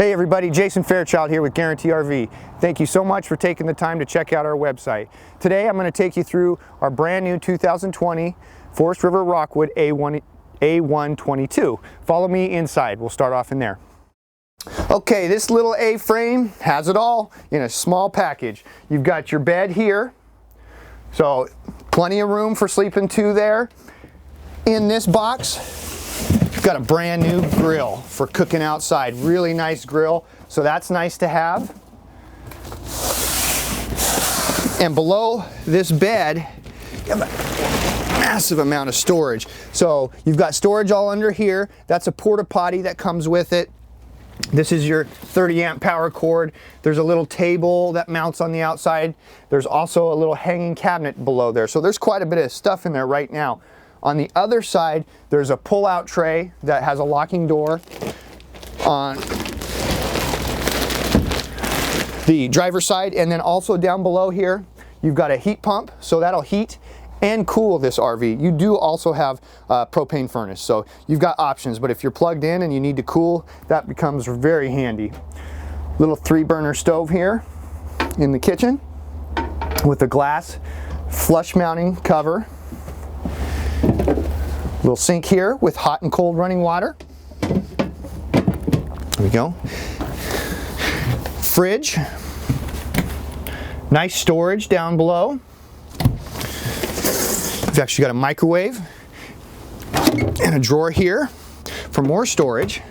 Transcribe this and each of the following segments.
Hey everybody, Jason Fairchild here with Guaranty RV. Thank you so much for taking the time to check out our website. Today I'm going to take you through our brand new 2020 Forest River Rockwood A122. Follow me inside. We'll start off in there. Okay, this little A-frame has it all in a small package. You've got your bed here, so plenty of room for sleeping two there. In this box, you've got a brand new grill for cooking outside. Really nice grill, so that's nice to have. And below this bed, you have a massive amount of storage. So you've got storage all under here. That's a porta potty that comes with it. This is your 30 amp power cord. There's a little table that mounts on the outside. There's also a little hanging cabinet below there. So there's quite a bit of stuff in there right now. On the other side, there's a pull-out tray that has a locking door. On the driver's side, and then also down below here, you've got a heat pump, so that'll heat and cool this RV. You do also have a propane furnace, so you've got options, but if you're plugged in and you need to cool, that becomes very handy. Little 3-burner stove here in the kitchen with a glass flush mounting cover. Little sink here with hot and cold running water. There we go. Fridge. Nice storage down below. We've actually got a microwave and a drawer here for more storage.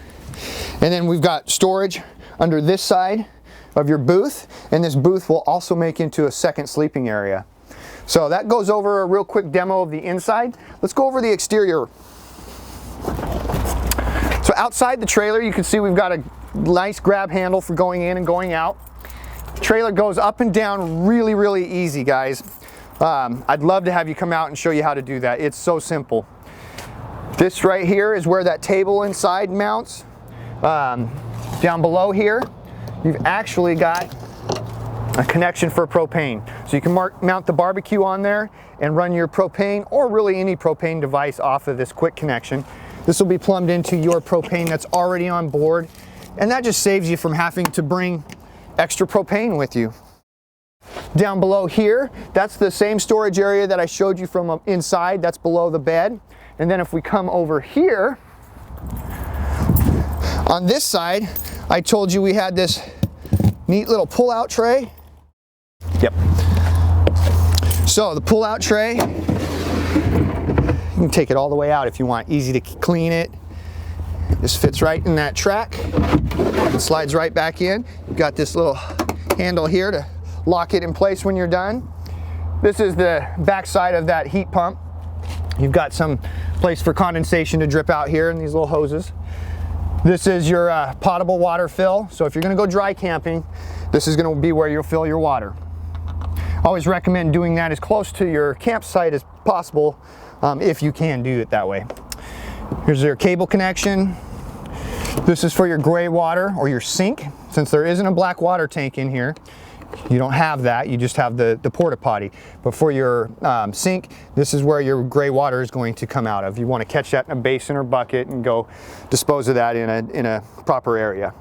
And then we've got storage under this side of your booth, and this booth will also make into a second sleeping area. So that goes over a real quick demo of the inside. Let's go over the exterior. So outside the trailer, you can see we've got a nice grab handle for going in and going out. The trailer goes up and down really easy, guys. I'd love to have you come out and show you how to do that. It's so simple. This right here is where that table inside mounts. Down below here, you've actually got a connection for propane. So you can mount the barbecue on there and run your propane or really any propane device off of this quick connection. This will be plumbed into your propane that's already on board, and that just saves you from having to bring extra propane with you. Down below here, that's the same storage area that I showed you from inside. That's below the bed. And then if we come over here, on this side, I told you we had this neat little pull-out tray. Yep. So the pull-out tray, you can take it all the way out if you want. Easy to clean it. This fits right in that track. It slides right back in. You've got this little handle here to lock it in place when you're done. This is the back side of that heat pump. You've got some place for condensation to drip out here in these little hoses. This is your potable water fill. So if you're going to go dry camping, this is going to be where you'll fill your water. I always recommend doing that as close to your campsite as possible if you can do it that way. Here's your cable connection. This is for your gray water or your sink. Since there isn't a black water tank in here, you don't have that, you just have the porta potty. But for your sink, this is where your gray water is going to come out of. You want to catch that in a basin or bucket and go dispose of that in a proper area.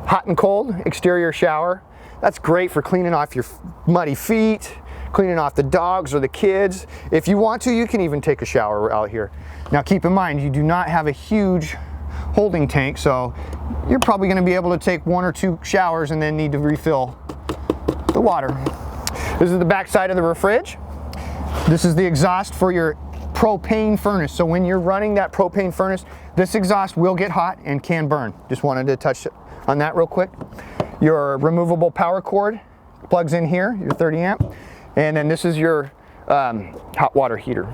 Hot and cold exterior shower. That's great for cleaning off your muddy feet, cleaning off the dogs or the kids. If you want to, you can even take a shower out here. Now keep in mind, you do not have a huge holding tank, so you're probably going to be able to take 1 or 2 showers and then need to refill the water. This is the back side of the fridge. This is the exhaust for your propane furnace. So when you're running that propane furnace, this exhaust will get hot and can burn. Just wanted to touch on that real quick. Your removable power cord plugs in here, your 30 amp. And then this is your hot water heater.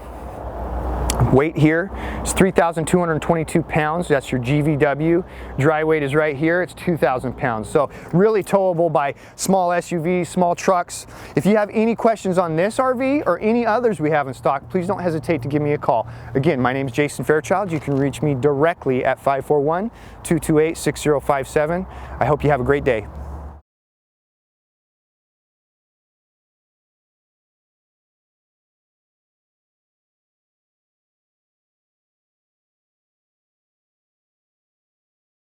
Weight here is 3,222 pounds. That's your GVW. Dry weight is right here. It's 2,000 pounds. So really towable by small SUVs, small trucks. If you have any questions on this RV or any others we have in stock, please don't hesitate to give me a call. Again, my name is Jason Fairchild. You can reach me directly at 541-228-6057. I hope you have a great day.